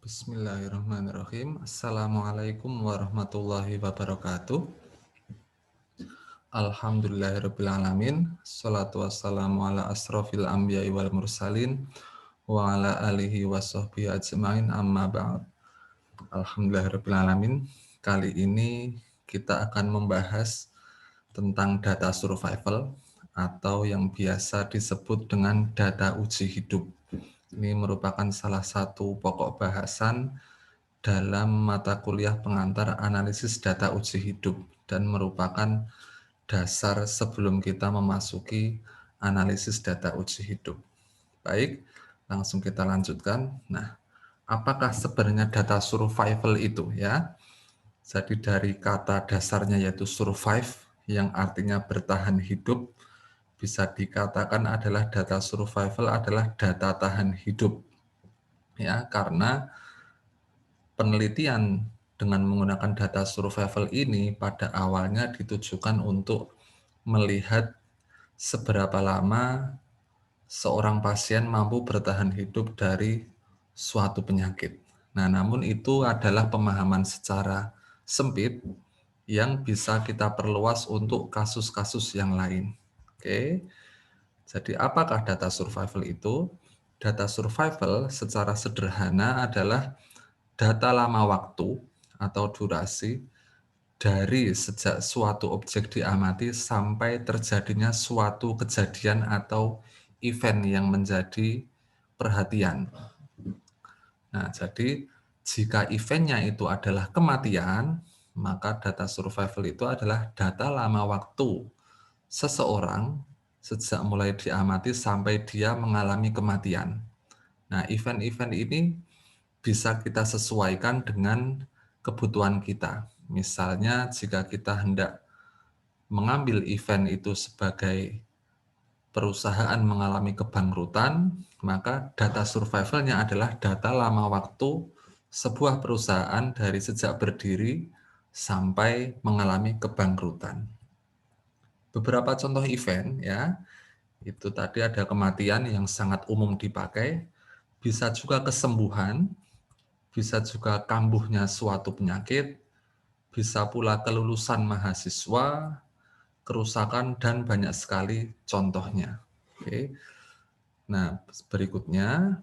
Bismillahirrahmanirrahim. Assalamualaikum warahmatullahi wabarakatuh. Alhamdulillahirrabbilalamin. Salatu wassalamu ala asrofil anbiya'i wal mursalin wa ala alihi wa sahbihi ajma'in amma ba'd. Alhamdulillahirrabbilalamin. Kali ini kita akan membahas tentang data survival atau yang biasa disebut dengan data uji hidup. Ini merupakan salah satu pokok bahasan dalam mata kuliah pengantar analisis data uji hidup dan merupakan dasar sebelum kita memasuki analisis data uji hidup. Baik, langsung kita lanjutkan. Nah, apakah sebenarnya data survival itu ya? Jadi dari kata dasarnya yaitu survive yang artinya bertahan hidup, bisa dikatakan adalah data survival adalah data tahan hidup. Ya, karena penelitian dengan menggunakan data survival ini pada awalnya ditujukan untuk melihat seberapa lama seorang pasien mampu bertahan hidup dari suatu penyakit. Nah, namun itu adalah pemahaman secara sempit yang bisa kita perluas untuk kasus-kasus yang lain. Oke. Jadi apakah data survival itu? Data survival secara sederhana adalah data lama waktu atau durasi dari sejak suatu objek diamati sampai terjadinya suatu kejadian atau event yang menjadi perhatian. Nah, jadi jika eventnya itu adalah kematian, maka data survival itu adalah data lama waktu seseorang sejak mulai diamati sampai dia mengalami kematian. Nah, event-event ini bisa kita sesuaikan dengan kebutuhan kita. Misalnya jika kita hendak mengambil event itu sebagai perusahaan mengalami kebangkrutan, maka data survivalnya adalah data lama waktu sebuah perusahaan dari sejak berdiri sampai mengalami kebangkrutan. Beberapa contoh event ya, itu tadi ada kematian yang sangat umum dipakai, bisa juga kesembuhan, bisa juga kambuhnya suatu penyakit, bisa pula kelulusan mahasiswa, kerusakan, dan banyak sekali contohnya. Oke. Nah, berikutnya,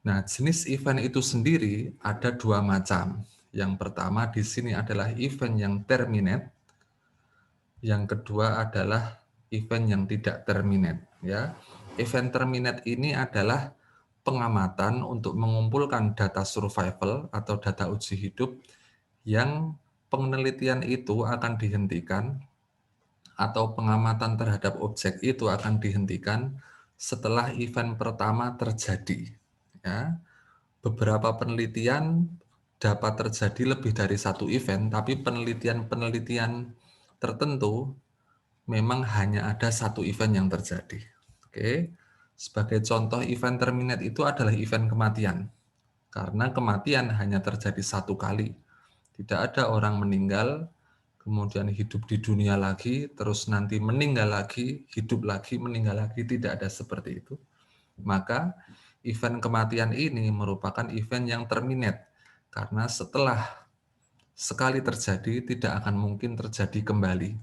nah jenis event itu sendiri ada dua macam. Yang pertama di sini adalah event yang terminate, yang kedua adalah event yang tidak terminate. Ya, event terminate ini adalah pengamatan untuk mengumpulkan data survival atau data uji hidup yang penelitian itu akan dihentikan atau pengamatan terhadap objek itu akan dihentikan setelah event pertama terjadi. Ya, beberapa penelitian dapat terjadi lebih dari satu event, tapi penelitian-penelitian tertentu memang hanya ada satu event yang terjadi. Oke, sebagai contoh event terminate itu adalah event kematian. Karena kematian hanya terjadi satu kali. Tidak ada orang meninggal, kemudian hidup di dunia lagi, terus nanti meninggal lagi, hidup lagi, meninggal lagi, tidak ada seperti itu. Maka event kematian ini merupakan event yang terminate, karena setelah sekali terjadi, tidak akan mungkin terjadi kembali.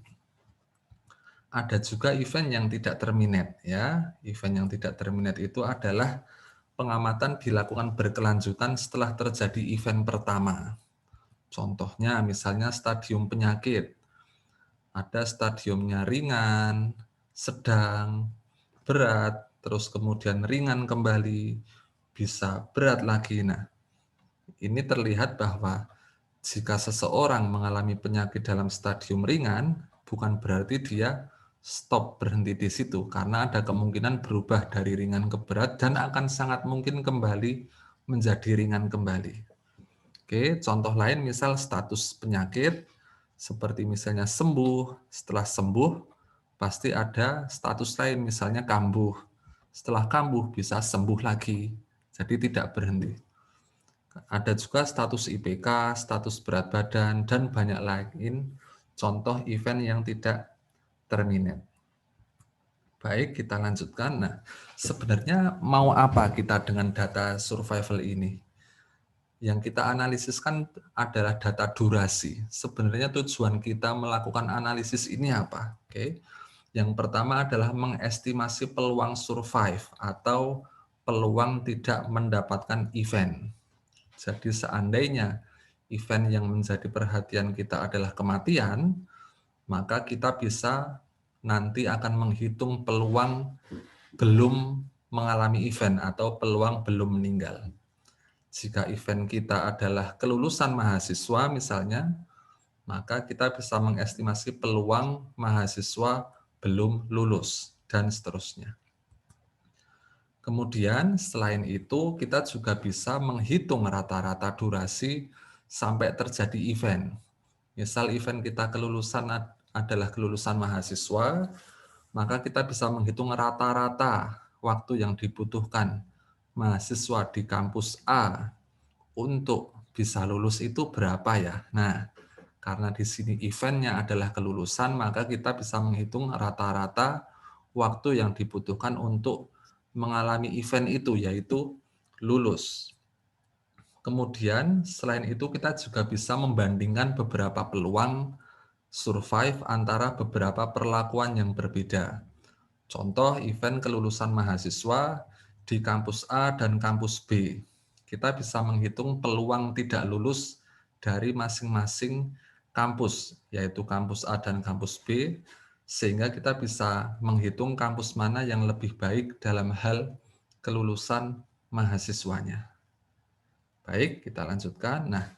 Ada juga event yang tidak terminate, ya. Event yang tidak terminate itu adalah pengamatan dilakukan berkelanjutan setelah terjadi event pertama. Contohnya misalnya stadium penyakit. Ada stadiumnya ringan, sedang, berat, terus kemudian ringan kembali, bisa berat lagi. Nah, ini terlihat bahwa jika seseorang mengalami penyakit dalam stadium ringan, bukan berarti dia stop berhenti di situ, karena ada kemungkinan berubah dari ringan ke berat dan akan sangat mungkin kembali menjadi ringan kembali. Oke, contoh lain misal status penyakit, seperti misalnya sembuh, setelah sembuh pasti ada status lain misalnya kambuh. Setelah kambuh bisa sembuh lagi, jadi tidak berhenti. Ada juga status IPK, status berat badan, dan banyak lain contoh event yang tidak terminate. Baik, kita lanjutkan. Nah, sebenarnya mau apa kita dengan data survival ini? Yang kita analisis kan adalah data durasi. Sebenarnya tujuan kita melakukan analisis ini apa? Oke. Yang pertama adalah mengestimasi peluang survive atau peluang tidak mendapatkan event. Jadi seandainya event yang menjadi perhatian kita adalah kematian, maka kita bisa nanti akan menghitung peluang belum mengalami event atau peluang belum meninggal. Jika event kita adalah kelulusan mahasiswa misalnya, maka kita bisa mengestimasi peluang mahasiswa belum lulus, dan seterusnya. Kemudian selain itu kita juga bisa menghitung rata-rata durasi sampai terjadi event. Misal event kita kelulusan adalah kelulusan mahasiswa, maka kita bisa menghitung rata-rata waktu yang dibutuhkan mahasiswa di kampus A untuk bisa lulus itu berapa ya. Nah, karena di sini eventnya adalah kelulusan, maka kita bisa menghitung rata-rata waktu yang dibutuhkan untuk mengalami event itu, yaitu lulus. Kemudian selain itu kita juga bisa membandingkan beberapa peluang survive antara beberapa perlakuan yang berbeda. Contoh event kelulusan mahasiswa di kampus A dan kampus B. Kita bisa menghitung peluang tidak lulus dari masing-masing kampus, yaitu kampus A dan kampus B, sehingga kita bisa menghitung kampus mana yang lebih baik dalam hal kelulusan mahasiswanya. Baik, kita lanjutkan. Nah,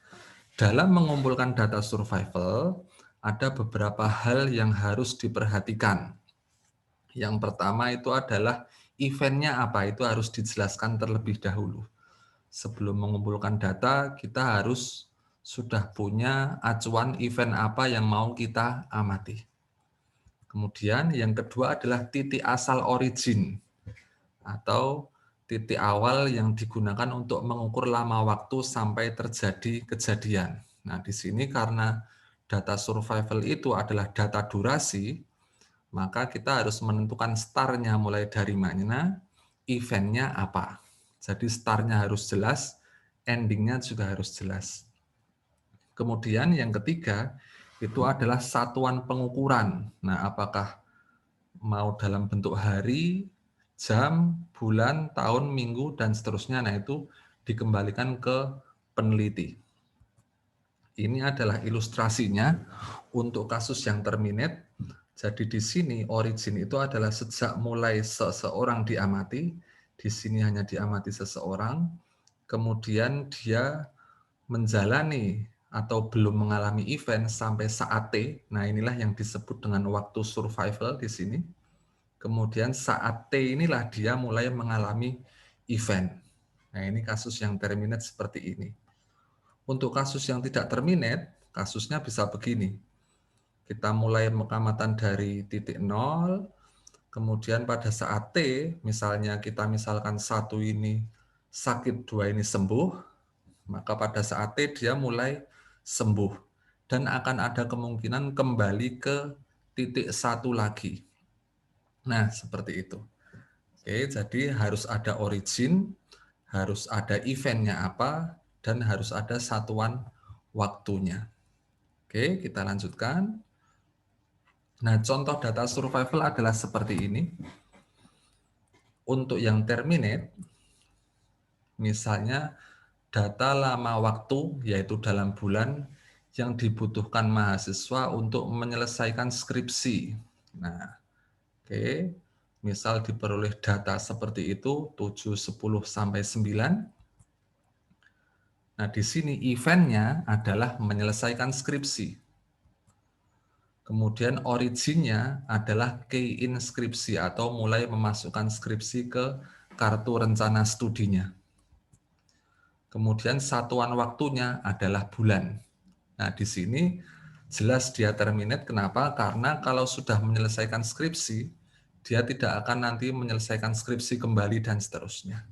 dalam mengumpulkan data survival, ada beberapa hal yang harus diperhatikan. Yang pertama itu adalah eventnya apa, itu harus dijelaskan terlebih dahulu. Sebelum mengumpulkan data, kita harus sudah punya acuan event apa yang mau kita amati. Kemudian yang kedua adalah titik asal origin atau titik awal yang digunakan untuk mengukur lama waktu sampai terjadi kejadian. Nah, di sini karena data survival itu adalah data durasi, maka kita harus menentukan start-nya mulai dari mana, event-nya apa. Jadi start-nya harus jelas, ending-nya juga harus jelas. Kemudian yang ketiga, itu adalah satuan pengukuran. Nah, apakah mau dalam bentuk hari, jam, bulan, tahun, minggu, dan seterusnya. Nah, itu dikembalikan ke peneliti. Ini adalah ilustrasinya untuk kasus yang terminate. Jadi di sini origin itu adalah sejak mulai seseorang diamati, di sini hanya diamati seseorang, kemudian dia menjalani atau belum mengalami event sampai saat T. Nah, inilah yang disebut dengan waktu survival di sini. Kemudian saat T inilah dia mulai mengalami event. Nah, ini kasus yang terminate seperti ini. Untuk kasus yang tidak terminate, kasusnya bisa begini. Kita mulai pengamatan dari titik 0, kemudian pada saat T, misalnya kita misalkan 1 ini sakit, 2 ini sembuh, maka pada saat T dia mulai sembuh. Dan akan ada kemungkinan kembali ke titik 1 lagi. Nah, seperti itu. Oke, jadi harus ada origin, harus ada eventnya apa, dan harus ada satuan waktunya. Oke, kita lanjutkan. Nah, contoh data survival adalah seperti ini. Untuk yang terminate, misalnya data lama waktu, yaitu dalam bulan, yang dibutuhkan mahasiswa untuk menyelesaikan skripsi. Nah, oke, misal diperoleh data seperti itu, 7, 10, sampai 9. Nah, di sini eventnya adalah menyelesaikan skripsi. Kemudian originnya adalah key in skripsi atau mulai memasukkan skripsi ke kartu rencana studinya. Kemudian satuan waktunya adalah bulan. Nah, di sini jelas dia terminate. Kenapa? Karena kalau sudah menyelesaikan skripsi, dia tidak akan nanti menyelesaikan skripsi kembali dan seterusnya.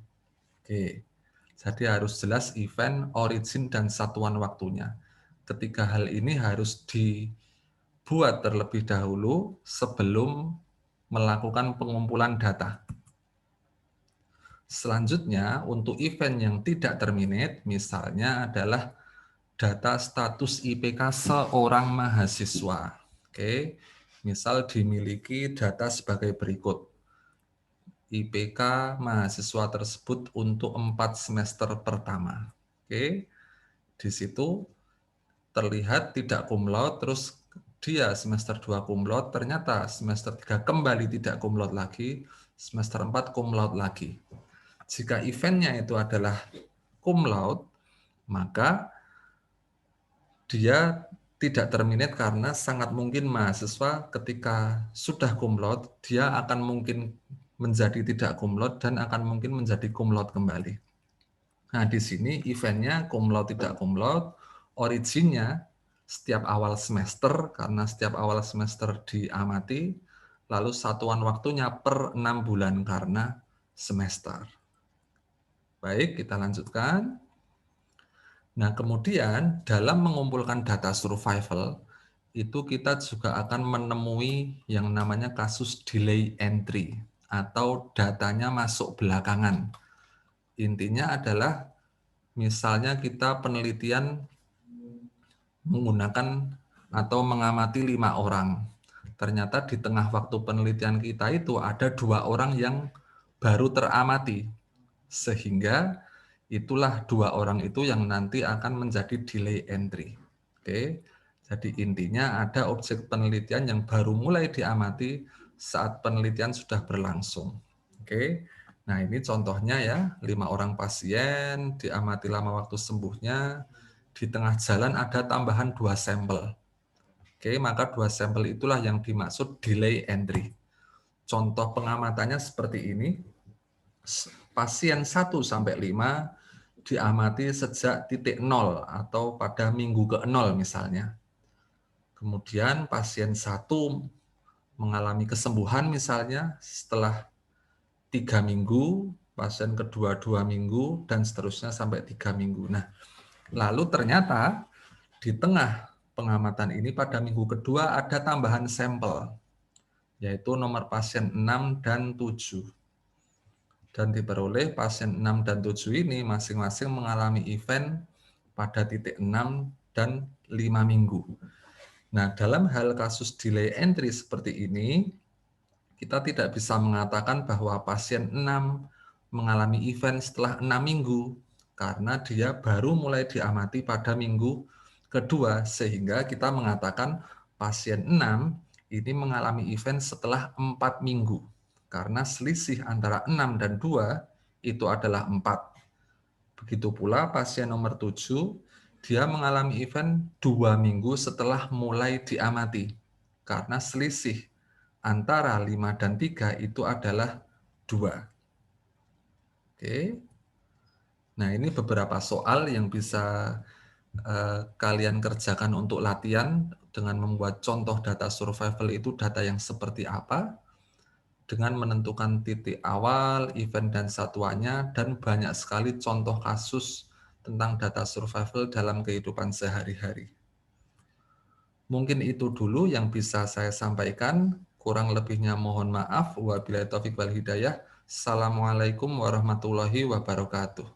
Oke. Jadi harus jelas event, origin, dan satuan waktunya. Ketiga hal ini harus dibuat terlebih dahulu sebelum melakukan pengumpulan data. Selanjutnya, untuk event yang tidak terminate, misalnya adalah data status IPK seorang mahasiswa. Oke, misal dimiliki data sebagai berikut. IPK mahasiswa tersebut untuk 4 semester pertama. Oke, di situ terlihat tidak cum laude, terus dia semester 2 cum laude, ternyata semester 3 kembali tidak cum laude lagi, semester 4 cum laude lagi. Jika eventnya itu adalah cum laude, maka dia tidak terminate karena sangat mungkin mahasiswa ketika sudah cum laude, dia akan mungkin menjadi tidak cum laude dan akan mungkin menjadi cum laude kembali. Nah, di sini eventnya cum laude tidak cum laude, originnya setiap awal semester, karena setiap awal semester diamati, lalu satuan waktunya per 6 bulan karena semester. Baik, kita lanjutkan. Nah, kemudian dalam mengumpulkan data survival, itu kita juga akan menemui yang namanya kasus delay entry atau datanya masuk belakangan. Intinya adalah misalnya kita penelitian menggunakan atau mengamati 5 orang. Ternyata di tengah waktu penelitian kita itu ada 2 orang yang baru teramati. Sehingga itulah 2 orang itu yang nanti akan menjadi delay entry. Oke. Jadi intinya ada objek penelitian yang baru mulai diamati saat penelitian sudah berlangsung. Oke. Nah, ini contohnya ya, 5 orang pasien diamati lama waktu sembuhnya, di tengah jalan ada tambahan 2 sampel. Oke, maka 2 sampel itulah yang dimaksud delay entry. Contoh pengamatannya seperti ini. Pasien 1 sampai 5 diamati sejak titik 0 atau pada minggu ke-0 misalnya. Kemudian pasien 1 mengalami kesembuhan misalnya setelah 3 minggu, pasien kedua 2 minggu, dan seterusnya sampai 3 minggu. Nah, lalu ternyata di tengah pengamatan ini pada minggu kedua ada tambahan sampel, yaitu nomor pasien 6 dan 7. Dan diperoleh pasien 6 dan 7 ini masing-masing mengalami event pada titik 6 dan 5 minggu. Nah, dalam hal kasus delay entry seperti ini, kita tidak bisa mengatakan bahwa pasien 6 mengalami event setelah 6 minggu, karena dia baru mulai diamati pada minggu kedua, sehingga kita mengatakan pasien 6 ini mengalami event setelah 4 minggu. Karena selisih antara 6 dan 2 itu adalah 4. Begitu pula pasien nomor 7, dia mengalami event 2 minggu setelah mulai diamati. Karena selisih antara 5 dan 3 itu adalah 2. Oke. Nah, ini beberapa soal yang bisa kalian kerjakan untuk latihan dengan membuat contoh data survival itu data yang seperti apa, dengan menentukan titik awal, event dan satuannya, dan banyak sekali contoh kasus tentang data survival dalam kehidupan sehari-hari. Mungkin itu dulu yang bisa saya sampaikan, kurang lebihnya mohon maaf. Wabillahi taufiq wal hidayah. Assalamualaikum warahmatullahi wabarakatuh.